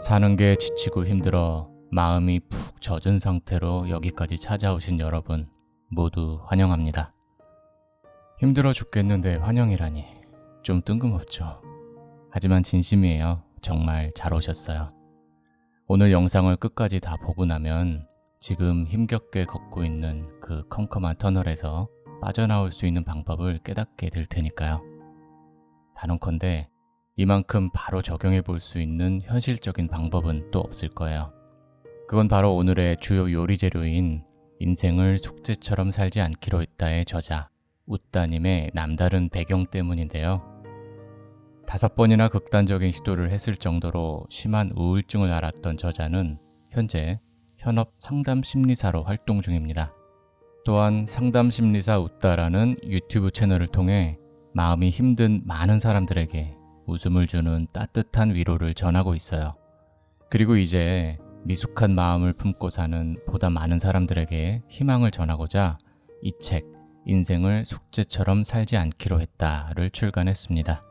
사는 게 지치고 힘들어 마음이 푹 젖은 상태로 여기까지 찾아오신 여러분 모두 환영합니다. 힘들어 죽겠는데 환영이라니 좀 뜬금없죠. 하지만 진심이에요. 정말 잘 오셨어요. 오늘 영상을 끝까지 다 보고 나면 지금 힘겹게 걷고 있는 그 컴컴한 터널에서 빠져나올 수 있는 방법을 깨닫게 될 테니까요. 단언컨대 이만큼 바로 적용해 볼 수 있는 현실적인 방법은 또 없을 거예요. 그건 바로 오늘의 주요 요리 재료인 인생을 숙제처럼 살지 않기로 했다의 저자 웃다님의 남다른 배경 때문인데요. 5번이나 극단적인 시도를 했을 정도로 심한 우울증을 앓았던 저자는 현재 현업 상담심리사로 활동 중입니다. 또한 상담심리사 웃다라는 유튜브 채널을 통해 마음이 힘든 많은 사람들에게 웃음을 주는 따뜻한 위로를 전하고 있어요. 그리고 이제 미숙한 마음을 품고 사는 보다 많은 사람들에게 희망을 전하고자 이 책 인생을 숙제처럼 살지 않기로 했다를 출간했습니다.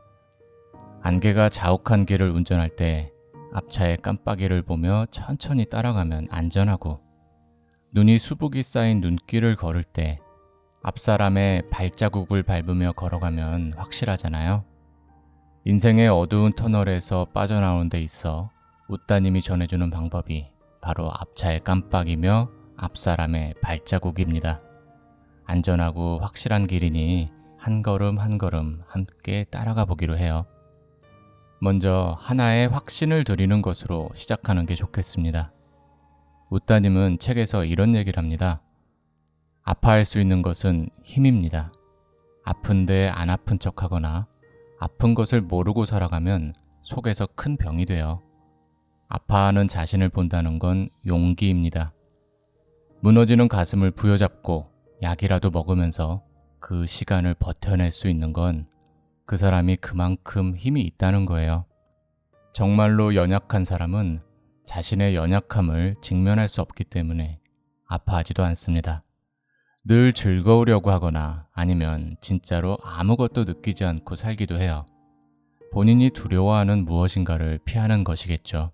안개가 자욱한 길을 운전할 때 앞차의 깜빡이를 보며 천천히 따라가면 안전하고, 눈이 수북이 쌓인 눈길을 걸을 때 앞사람의 발자국을 밟으며 걸어가면 확실하잖아요. 인생의 어두운 터널에서 빠져나오는 데 있어 웃다님이 전해주는 방법이 바로 앞차의 깜빡이며 앞사람의 발자국입니다. 안전하고 확실한 길이니 한 걸음 한 걸음 함께 따라가 보기로 해요. 먼저 하나의 확신을 드리는 것으로 시작하는 게 좋겠습니다. 웃다님은 책에서 이런 얘기를 합니다. 아파할 수 있는 것은 힘입니다. 아픈데 안 아픈 척하거나 아픈 것을 모르고 살아가면 속에서 큰 병이 돼요. 아파하는 자신을 본다는 건 용기입니다. 무너지는 가슴을 부여잡고 약이라도 먹으면서 그 시간을 버텨낼 수 있는 건 그 사람이 그만큼 힘이 있다는 거예요. 정말로 연약한 사람은 자신의 연약함을 직면할 수 없기 때문에 아파하지도 않습니다. 늘 즐거우려고 하거나 아니면 진짜로 아무것도 느끼지 않고 살기도 해요. 본인이 두려워하는 무엇인가를 피하는 것이겠죠.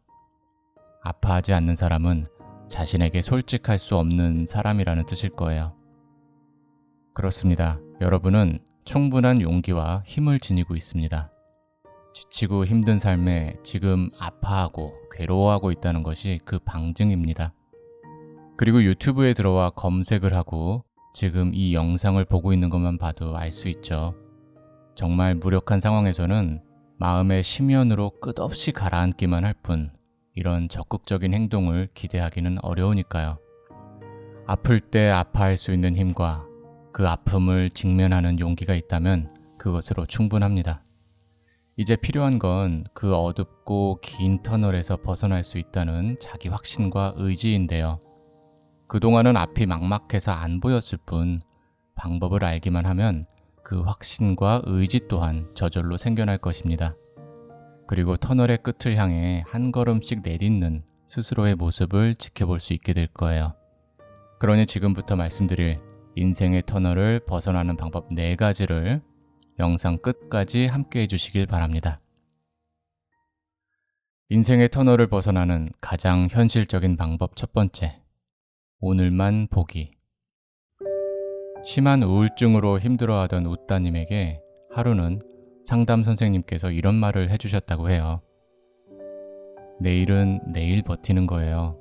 아파하지 않는 사람은 자신에게 솔직할 수 없는 사람이라는 뜻일 거예요. 그렇습니다. 여러분은 충분한 용기와 힘을 지니고 있습니다. 지치고 힘든 삶에 지금 아파하고 괴로워하고 있다는 것이 그 방증입니다. 그리고 유튜브에 들어와 검색을 하고 지금 이 영상을 보고 있는 것만 봐도 알 수 있죠. 정말 무력한 상황에서는 마음의 심연으로 끝없이 가라앉기만 할 뿐 이런 적극적인 행동을 기대하기는 어려우니까요. 아플 때 아파할 수 있는 힘과 그 아픔을 직면하는 용기가 있다면 그것으로 충분합니다. 이제 필요한 건 그 어둡고 긴 터널에서 벗어날 수 있다는 자기 확신과 의지인데요. 그동안은 앞이 막막해서 안 보였을 뿐 방법을 알기만 하면 그 확신과 의지 또한 저절로 생겨날 것입니다. 그리고 터널의 끝을 향해 한 걸음씩 내딛는 스스로의 모습을 지켜볼 수 있게 될 거예요. 그러니 지금부터 말씀드릴 인생의 터널을 벗어나는 방법 4가지를 영상 끝까지 함께 해주시길 바랍니다. 인생의 터널을 벗어나는 가장 현실적인 방법 1번째, 오늘만 보기. 심한 우울증으로 힘들어하던 웃다님에게 하루는 상담 선생님께서 이런 말을 해주셨다고 해요. 내일은 내일 버티는 거예요.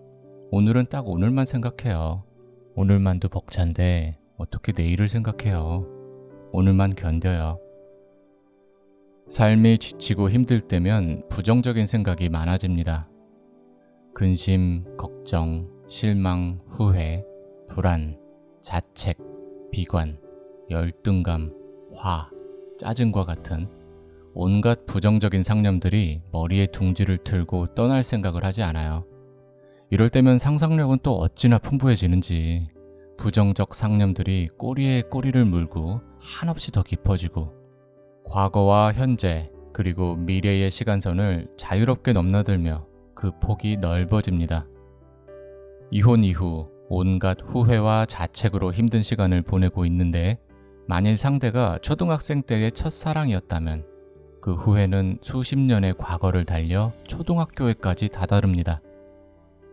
오늘은 딱 오늘만 생각해요. 오늘만도 벅찬데 어떻게 내일을 생각해요. 오늘만 견뎌요. 삶이 지치고 힘들 때면 부정적인 생각이 많아집니다. 근심, 걱정, 실망, 후회, 불안, 자책, 비관, 열등감, 화, 짜증과 같은 온갖 부정적인 상념들이 머리에 둥지를 틀고 떠날 생각을 하지 않아요. 이럴 때면 상상력은 또 어찌나 풍부해지는지 부정적 상념들이 꼬리에 꼬리를 물고 한없이 더 깊어지고 과거와 현재 그리고 미래의 시간선을 자유롭게 넘나들며 그 폭이 넓어집니다. 이혼 이후 온갖 후회와 자책으로 힘든 시간을 보내고 있는데 만일 상대가 초등학생 때의 첫사랑이었다면 그 후회는 수십 년의 과거를 달려 초등학교에까지 다다릅니다.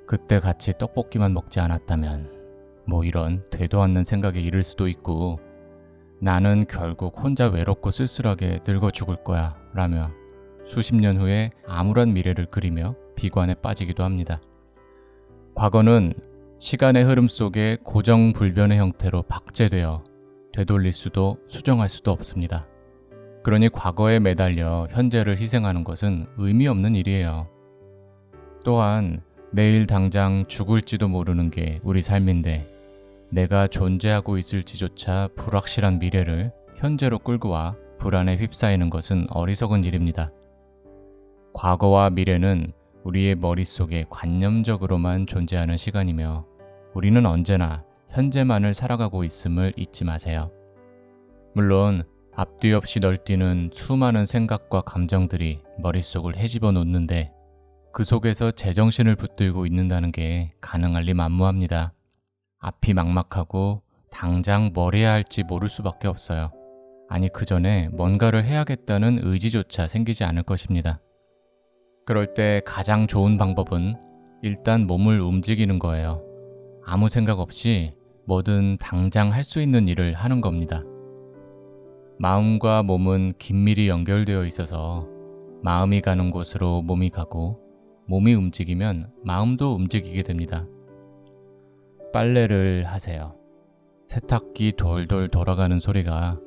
그때 같이 떡볶이만 먹지 않았다면 뭐 이런 되도 않는 생각에 이를 수도 있고, 나는 결국 혼자 외롭고 쓸쓸하게 늙어 죽을 거야 라며 수십 년 후에 암울한 미래를 그리며 비관에 빠지기도 합니다. 과거는 시간의 흐름 속에 고정불변의 형태로 박제되어 되돌릴 수도 수정할 수도 없습니다. 그러니 과거에 매달려 현재를 희생하는 것은 의미 없는 일이에요. 또한 내일 당장 죽을지도 모르는 게 우리 삶인데, 내가 존재하고 있을지조차 불확실한 미래를 현재로 끌고 와 불안에 휩싸이는 것은 어리석은 일입니다. 과거와 미래는 우리의 머릿속에 관념적으로만 존재하는 시간이며, 우리는 언제나 현재만을 살아가고 있음을 잊지 마세요. 물론 앞뒤 없이 널뛰는 수많은 생각과 감정들이 머릿속을 헤집어 놓는데, 그 속에서 제정신을 붙들고 있는다는 게 가능할 리 만무합니다. 앞이 막막하고 당장 뭘 해야 할지 모를 수밖에 없어요. 아니, 그 전에 뭔가를 해야겠다는 의지조차 생기지 않을 것입니다. 그럴 때 가장 좋은 방법은 일단 몸을 움직이는 거예요. 아무 생각 없이 뭐든 당장 할 수 있는 일을 하는 겁니다. 마음과 몸은 긴밀히 연결되어 있어서 마음이 가는 곳으로 몸이 가고, 몸이 움직이면 마음도 움직이게 됩니다. 빨래를 하세요. 세탁기 돌돌 돌아가는 소리가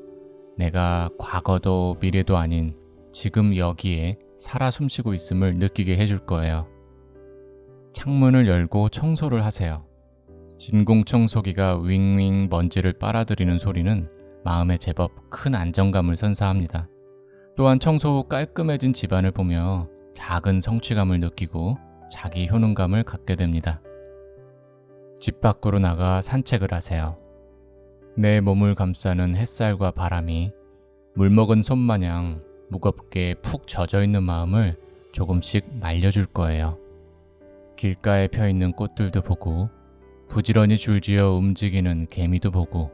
내가 과거도 미래도 아닌 지금 여기에 살아 숨쉬고 있음을 느끼게 해줄 거예요. 창문을 열고 청소를 하세요. 진공청소기가 윙윙 먼지를 빨아들이는 소리는 마음에 제법 큰 안정감을 선사합니다. 또한 청소 후 깔끔해진 집안을 보며 작은 성취감을 느끼고 자기 효능감을 갖게 됩니다. 집 밖으로 나가 산책을 하세요. 내 몸을 감싸는 햇살과 바람이 물먹은 손마냥 무겁게 푹 젖어 있는 마음을 조금씩 말려줄 거예요. 길가에 펴있는 꽃들도 보고, 부지런히 줄지어 움직이는 개미도 보고,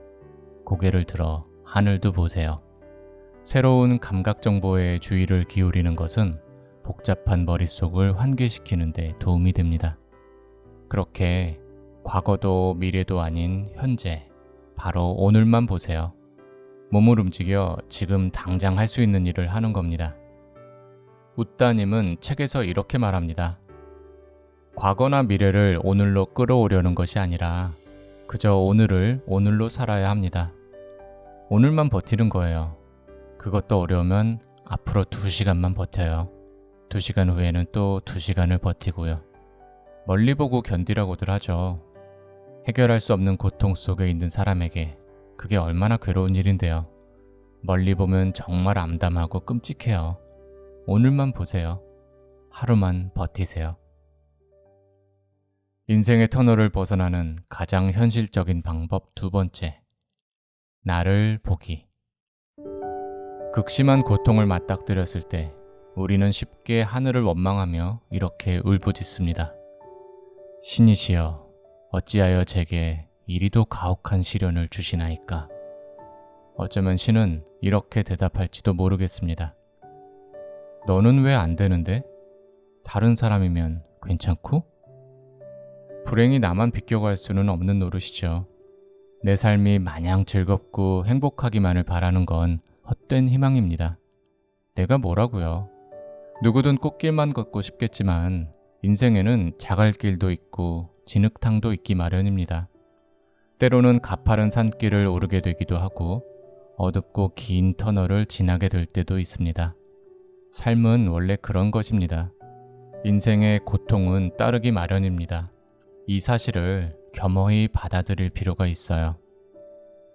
고개를 들어 하늘도 보세요. 새로운 감각 정보에 주의를 기울이는 것은 복잡한 머릿속을 환기시키는 데 도움이 됩니다. 그렇게 과거도 미래도 아닌 현재, 바로 오늘만 보세요. 몸을 움직여 지금 당장 할 수 있는 일을 하는 겁니다. 웃다님은 책에서 이렇게 말합니다. 과거나 미래를 오늘로 끌어오려는 것이 아니라 그저 오늘을 오늘로 살아야 합니다. 오늘만 버티는 거예요. 그것도 어려우면 앞으로 2시간만 버텨요. 2시간 후에는 또 2시간을 버티고요. 멀리 보고 견디라고들 하죠. 해결할 수 없는 고통 속에 있는 사람에게 그게 얼마나 괴로운 일인데요. 멀리 보면 정말 암담하고 끔찍해요. 오늘만 보세요. 하루만 버티세요. 인생의 터널을 벗어나는 가장 현실적인 방법 2번째. 나를 보기. 극심한 고통을 맞닥뜨렸을 때 우리는 쉽게 하늘을 원망하며 이렇게 울부짖습니다. 신이시여, 어찌하여 제게 이리도 가혹한 시련을 주시나이까. 어쩌면 신은 이렇게 대답할지도 모르겠습니다. 너는 왜 안 되는데? 다른 사람이면 괜찮고? 불행이 나만 비껴갈 수는 없는 노릇이죠. 내 삶이 마냥 즐겁고 행복하기만을 바라는 건 헛된 희망입니다. 내가 뭐라고요? 누구든 꽃길만 걷고 싶겠지만 인생에는 자갈길도 있고 진흙탕도 있기 마련입니다. 때로는 가파른 산길을 오르게 되기도 하고 어둡고 긴 터널을 지나게 될 때도 있습니다. 삶은 원래 그런 것입니다. 인생의 고통은 따르기 마련입니다. 이 사실을 겸허히 받아들일 필요가 있어요.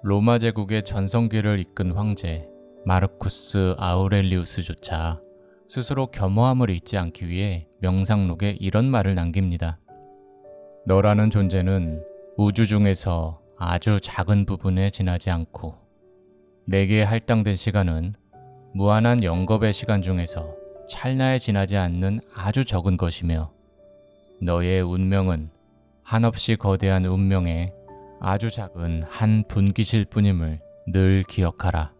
로마 제국의 전성기를 이끈 황제 마르쿠스 아우렐리우스조차 스스로 겸허함을 잊지 않기 위해 명상록에 이런 말을 남깁니다. 너라는 존재는 우주 중에서 아주 작은 부분에 지나지 않고 내게 할당된 시간은 무한한 영겁의 시간 중에서 찰나에 지나지 않는 아주 적은 것이며 너의 운명은 한없이 거대한 운명의 아주 작은 한 분기실 뿐임을 늘 기억하라.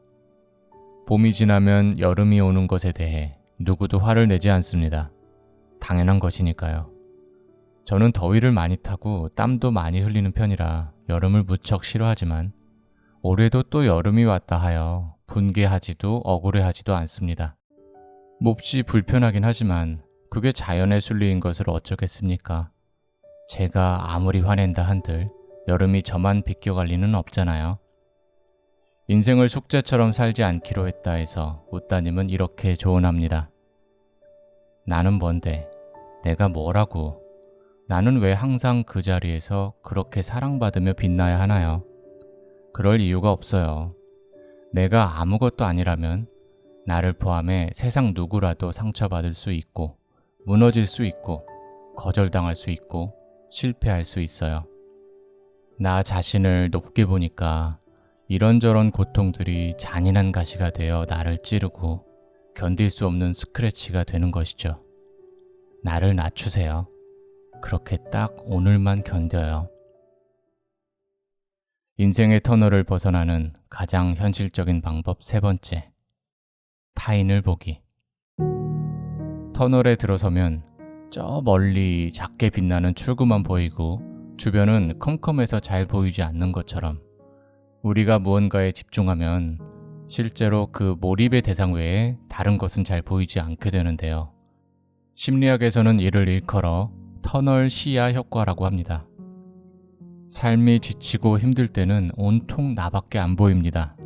봄이 지나면 여름이 오는 것에 대해 누구도 화를 내지 않습니다. 당연한 것이니까요. 저는 더위를 많이 타고 땀도 많이 흘리는 편이라 여름을 무척 싫어하지만 올해도 또 여름이 왔다 하여 분개하지도 억울해하지도 않습니다. 몹시 불편하긴 하지만 그게 자연의 순리인 것을 어쩌겠습니까? 제가 아무리 화낸다 한들 여름이 저만 비껴갈 리는 없잖아요. 인생을 숙제처럼 살지 않기로 했다 해서 웃다님은 이렇게 조언합니다. 나는 뭔데? 내가 뭐라고? 나는 왜 항상 그 자리에서 그렇게 사랑받으며 빛나야 하나요? 그럴 이유가 없어요. 내가 아무것도 아니라면 나를 포함해 세상 누구라도 상처받을 수 있고 무너질 수 있고 거절당할 수 있고 실패할 수 있어요. 나 자신을 높게 보니까 이런저런 고통들이 잔인한 가시가 되어 나를 찌르고 견딜 수 없는 스크래치가 되는 것이죠. 나를 낮추세요. 그렇게 딱 오늘만 견뎌요. 인생의 터널을 벗어나는 가장 현실적인 방법 세 번째. 타인을 보기. 터널에 들어서면 저 멀리 작게 빛나는 출구만 보이고 주변은 컴컴해서 잘 보이지 않는 것처럼 우리가 무언가에 집중하면 실제로 그 몰입의 대상 외에 다른 것은 잘 보이지 않게 되는데요. 심리학에서는 이를 일컬어 터널 시야 효과라고 합니다. 삶이 지치고 힘들 때는 온통 나밖에 안 보입니다.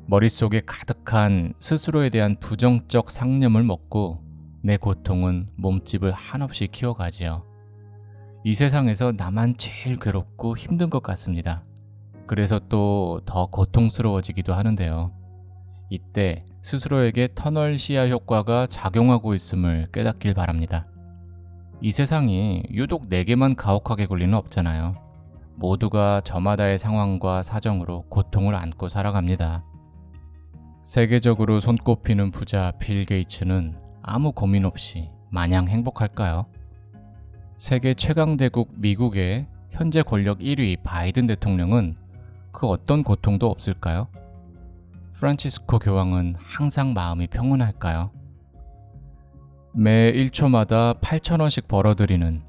머릿속에 가득한 스스로에 대한 부정적 상념을 먹고 내 고통은 몸집을 한없이 키워가지요. 이 세상에서 나만 제일 괴롭고 힘든 것 같습니다. 그래서 또 더 고통스러워지기도 하는데요. 이때 스스로에게 터널 시야 효과가 작용하고 있음을 깨닫길 바랍니다. 이 세상이 유독 내게만 가혹하게 굴 리는 없잖아요. 모두가 저마다의 상황과 사정으로 고통을 안고 살아갑니다. 세계적으로 손꼽히는 부자 빌 게이츠는 아무 고민 없이 마냥 행복할까요? 세계 최강대국 미국의 현재 권력 1위 바이든 대통령은 그 어떤 고통도 없을까요? 프란치스코 교황은 항상 마음이 평온할까요? 매 1초마다 8,000원씩 벌어들이는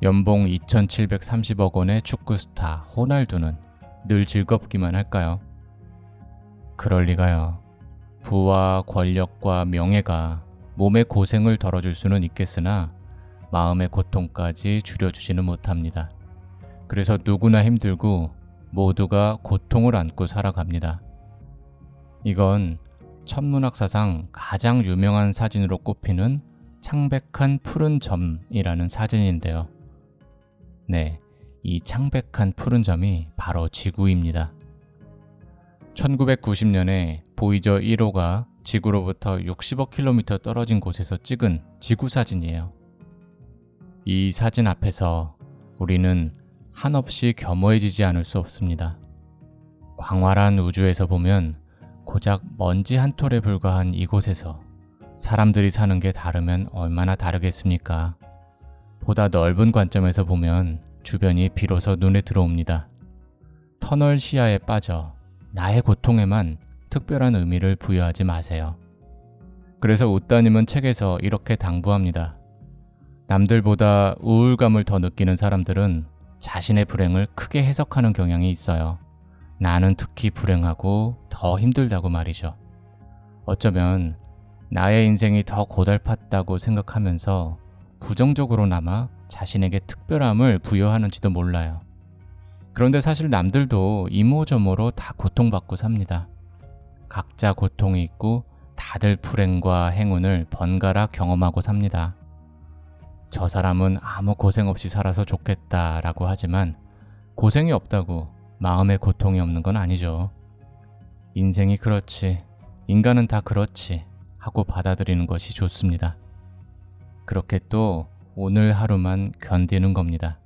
연봉 2,730억 원의 축구 스타 호날두는 늘 즐겁기만 할까요? 그럴 리가요. 부와 권력과 명예가 몸의 고생을 덜어줄 수는 있겠으나 마음의 고통까지 줄여주지는 못합니다. 그래서 누구나 힘들고 모두가 고통을 안고 살아갑니다. 이건 천문학사상 가장 유명한 사진으로 꼽히는 창백한 푸른 점이라는 사진인데요. 네, 이 창백한 푸른 점이 바로 지구입니다. 1990년에 보이저 1호가 지구로부터 60억 킬로미터 떨어진 곳에서 찍은 지구 사진이에요. 이 사진 앞에서 우리는 한없이 겸허해지지 않을 수 없습니다. 광활한 우주에서 보면 고작 먼지 한 톨에 불과한 이곳에서 사람들이 사는 게 다르면 얼마나 다르겠습니까? 보다 넓은 관점에서 보면 주변이 비로소 눈에 들어옵니다. 터널 시야에 빠져 나의 고통에만 특별한 의미를 부여하지 마세요. 그래서 웃다님은 책에서 이렇게 당부합니다. 남들보다 우울감을 더 느끼는 사람들은 자신의 불행을 크게 해석하는 경향이 있어요. 나는 특히 불행하고 더 힘들다고 말이죠. 어쩌면 나의 인생이 더 고달팠다고 생각하면서 부정적으로나마 자신에게 특별함을 부여하는지도 몰라요. 그런데 사실 남들도 이모저모로 다 고통받고 삽니다. 각자 고통이 있고 다들 불행과 행운을 번갈아 경험하고 삽니다. 저 사람은 아무 고생 없이 살아서 좋겠다라고 하지만 고생이 없다고 마음의 고통이 없는 건 아니죠. 인생이 그렇지, 인간은 다 그렇지 하고 받아들이는 것이 좋습니다. 그렇게 또 오늘 하루만 견디는 겁니다.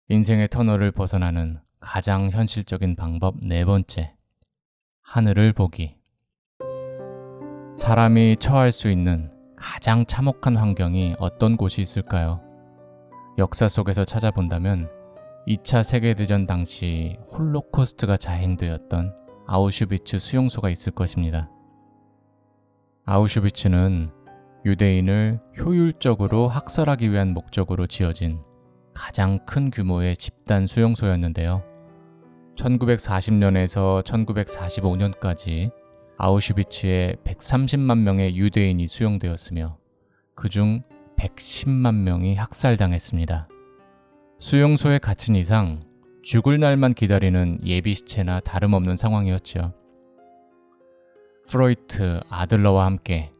인생의 터널을 벗어나는 가장 현실적인 방법 네 번째. 하늘을 보기. 사람이 처할 수 있는 가장 참혹한 환경이 어떤 곳이 있을까요? 역사 속에서 찾아본다면 2차 세계대전 당시 홀로코스트가 자행되었던 아우슈비츠 수용소가 있을 것입니다. 아우슈비츠는 유대인을 효율적으로 학살하기 위한 목적으로 지어진 가장 큰 규모의 집단 수용소였는데요. 1940년에서 1945년까지 아우슈비츠에 130만 명의 유대인이 수용되었으며 그중 110만 명이 학살당했습니다. 수용소에 갇힌 이상 죽을 날만 기다리는 예비 시체나 다름없는 상황이었죠. 프로이트, 아들러와 함께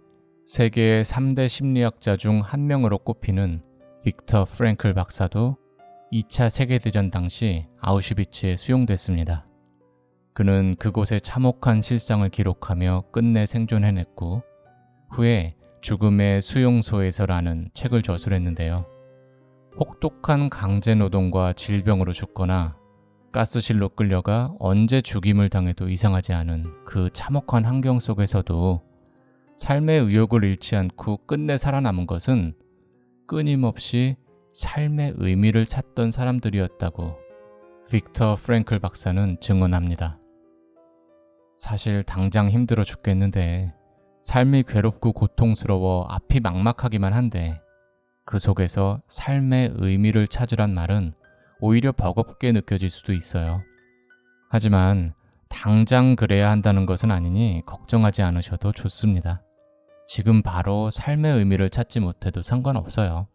세계의 3대 심리학자 중 한 명으로 꼽히는 빅터 프랭클 박사도 2차 세계대전 당시 아우슈비츠에 수용됐습니다. 그는 그곳의 참혹한 실상을 기록하며 끝내 생존해냈고 후에 죽음의 수용소에서라는 책을 저술했는데요. 혹독한 강제노동과 질병으로 죽거나 가스실로 끌려가 언제 죽임을 당해도 이상하지 않은 그 참혹한 환경 속에서도 삶의 의욕을 잃지 않고 끝내 살아남은 것은 끊임없이 삶의 의미를 찾던 사람들이었다고 빅터 프랭클 박사는 증언합니다. 사실 당장 힘들어 죽겠는데 삶이 괴롭고 고통스러워 앞이 막막하기만 한데 그 속에서 삶의 의미를 찾으란 말은 오히려 버겁게 느껴질 수도 있어요. 하지만 당장 그래야 한다는 것은 아니니 걱정하지 않으셔도 좋습니다. 지금 바로 삶의 의미를 찾지 못해도 상관없어요.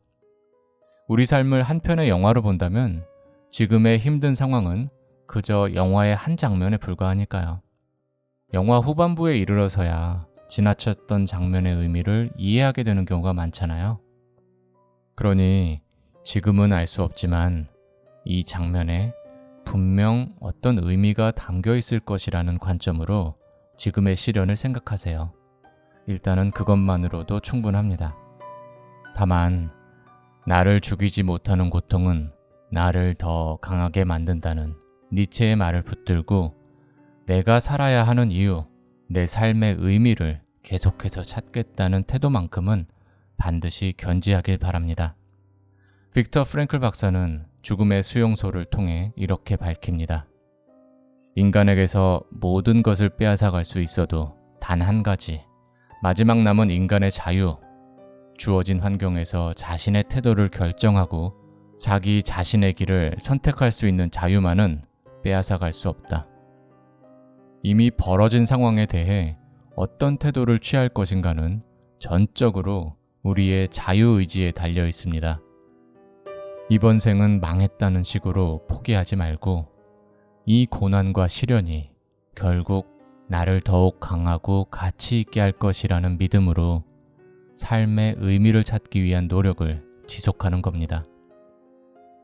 우리 삶을 한 편의 영화로 본다면 지금의 힘든 상황은 그저 영화의 한 장면에 불과하니까요. 영화 후반부에 이르러서야 지나쳤던 장면의 의미를 이해하게 되는 경우가 많잖아요. 그러니 지금은 알 수 없지만 이 장면에 분명 어떤 의미가 담겨 있을 것이라는 관점으로 지금의 시련을 생각하세요. 일단은 그것만으로도 충분합니다. 다만 나를 죽이지 못하는 고통은 나를 더 강하게 만든다는 니체의 말을 붙들고 내가 살아야 하는 이유, 내 삶의 의미를 계속해서 찾겠다는 태도만큼은 반드시 견지하길 바랍니다. 빅터 프랭클 박사는 죽음의 수용소를 통해 이렇게 밝힙니다. 인간에게서 모든 것을 빼앗아갈 수 있어도 단 한 가지, 마지막 남은 인간의 자유, 주어진 환경에서 자신의 태도를 결정하고 자기 자신의 길을 선택할 수 있는 자유만은 빼앗아갈 수 없다. 이미 벌어진 상황에 대해 어떤 태도를 취할 것인가는 전적으로 우리의 자유의지에 달려 있습니다. 이번 생은 망했다는 식으로 포기하지 말고 이 고난과 시련이 결국 나를 더욱 강하고 가치 있게 할 것이라는 믿음으로 삶의 의미를 찾기 위한 노력을 지속하는 겁니다.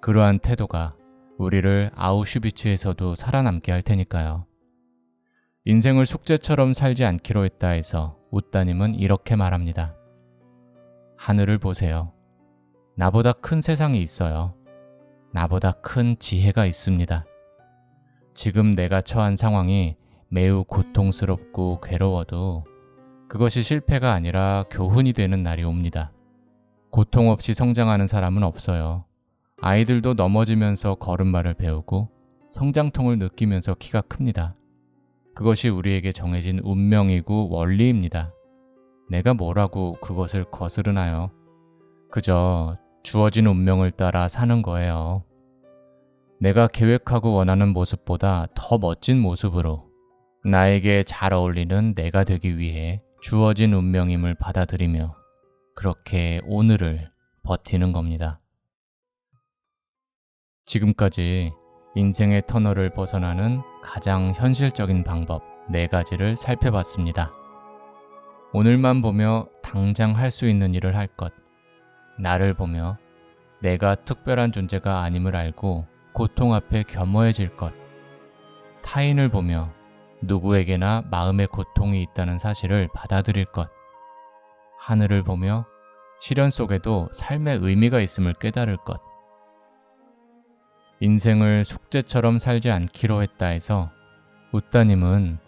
그러한 태도가 우리를 아우슈비츠에서도 살아남게 할 테니까요. 인생을 숙제처럼 살지 않기로 했다 해서 웃다님은 이렇게 말합니다. 하늘을 보세요. 나보다 큰 세상이 있어요. 나보다 큰 지혜가 있습니다. 지금 내가 처한 상황이 매우 고통스럽고 괴로워도 그것이 실패가 아니라 교훈이 되는 날이 옵니다. 고통 없이 성장하는 사람은 없어요. 아이들도 넘어지면서 걸음마를 배우고 성장통을 느끼면서 키가 큽니다. 그것이 우리에게 정해진 운명이고 원리입니다. 내가 뭐라고 그것을 거스르나요? 그저 주어진 운명을 따라 사는 거예요. 내가 계획하고 원하는 모습보다 더 멋진 모습으로 나에게 잘 어울리는 내가 되기 위해 주어진 운명임을 받아들이며 그렇게 오늘을 버티는 겁니다. 지금까지 인생의 터널을 벗어나는 가장 현실적인 방법 4가지를 살펴봤습니다. 오늘만 보며 당장 할 수 있는 일을 할 것, 나를 보며 내가 특별한 존재가 아님을 알고 고통 앞에 겸허해질 것, 타인을 보며 누구에게나 마음의 고통이 있다는 사실을 받아들일 것, 하늘을 보며 시련 속에도 삶의 의미가 있음을 깨달을 것. 인생을 숙제처럼 살지 않기로 했다 해서 웃다님은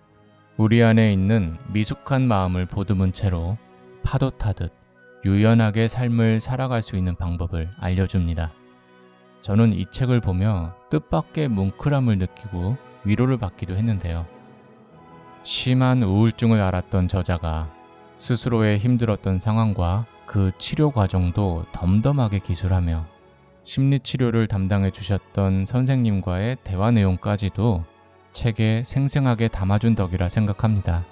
우리 안에 있는 미숙한 마음을 보듬은 채로 파도 타듯 유연하게 삶을 살아갈 수 있는 방법을 알려줍니다. 저는 이 책을 보며 뜻밖의 뭉클함을 느끼고 위로를 받기도 했는데요. 심한 우울증을 앓았던 저자가 스스로의 힘들었던 상황과 그 치료 과정도 덤덤하게 기술하며 심리치료를 담당해 주셨던 선생님과의 대화 내용까지도 책에 생생하게 담아준 덕이라 생각합니다.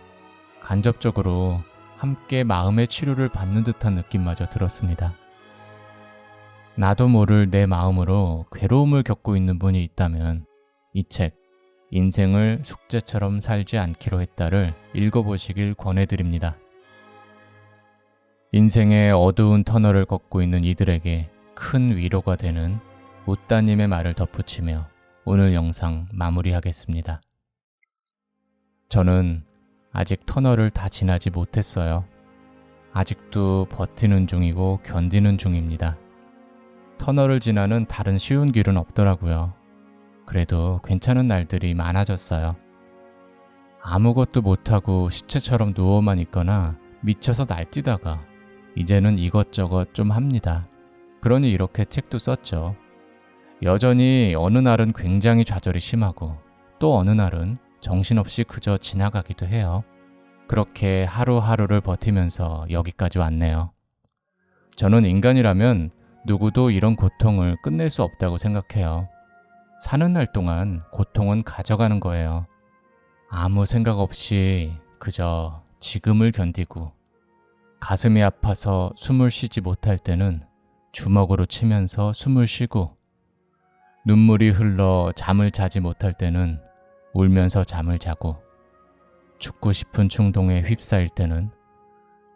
간접적으로 함께 마음의 치료를 받는 듯한 느낌마저 들었습니다. 나도 모를 내 마음으로 괴로움을 겪고 있는 분이 있다면 이 책, 인생을 숙제처럼 살지 않기로 했다를 읽어보시길 권해드립니다. 인생의 어두운 터널을 걷고 있는 이들에게 큰 위로가 되는 웃다님의 말을 덧붙이며 오늘 영상 마무리하겠습니다. 저는 아직 터널을 다 지나지 못했어요. 아직도 버티는 중이고 견디는 중입니다. 터널을 지나는 다른 쉬운 길은 없더라고요. 그래도 괜찮은 날들이 많아졌어요. 아무것도 못하고 시체처럼 누워만 있거나 미쳐서 날뛰다가 이제는 이것저것 좀 합니다. 그러니 이렇게 책도 썼죠. 여전히 어느 날은 굉장히 좌절이 심하고 또 어느 날은 정신없이 그저 지나가기도 해요. 그렇게 하루하루를 버티면서 여기까지 왔네요. 저는 인간이라면 누구도 이런 고통을 끝낼 수 없다고 생각해요. 사는 날 동안 고통은 가져가는 거예요. 아무 생각 없이 그저 지금을 견디고 가슴이 아파서 숨을 쉬지 못할 때는 주먹으로 치면서 숨을 쉬고 눈물이 흘러 잠을 자지 못할 때는 울면서 잠을 자고 죽고 싶은 충동에 휩싸일 때는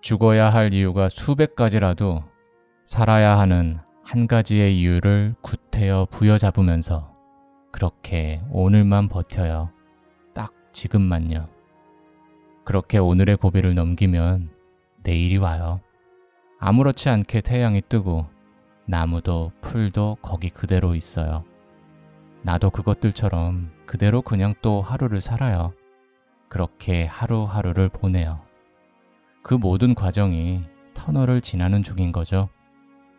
죽어야 할 이유가 수백 가지라도 살아야 하는 한 가지의 이유를 구태여 부여잡으면서 그렇게 오늘만 버텨요. 딱 지금만요. 그렇게 오늘의 고비를 넘기면 내일이 와요. 아무렇지 않게 태양이 뜨고 나무도 풀도 거기 그대로 있어요. 나도 그것들처럼 그대로 그냥 또 하루를 살아요. 그렇게 하루하루를 보내요. 그 모든 과정이 터널을 지나는 중인 거죠.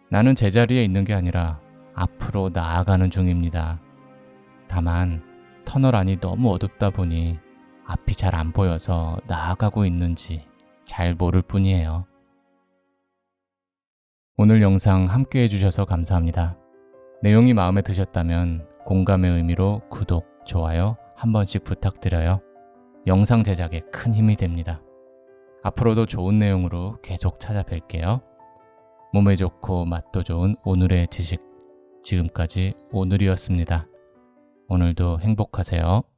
나는 제자리에 있는 게 아니라 앞으로 나아가는 중입니다. 다만 터널 안이 너무 어둡다 보니 앞이 잘 안 보여서 나아가고 있는지 잘 모를 뿐이에요. 오늘 영상 함께 해주셔서 감사합니다. 내용이 마음에 드셨다면 공감의 의미로 구독, 좋아요 한 번씩 부탁드려요. 영상 제작에 큰 힘이 됩니다. 앞으로도 좋은 내용으로 계속 찾아뵐게요. 몸에 좋고 맛도 좋은 오늘의 지식, 지금까지 오늘이었습니다. 오늘도 행복하세요.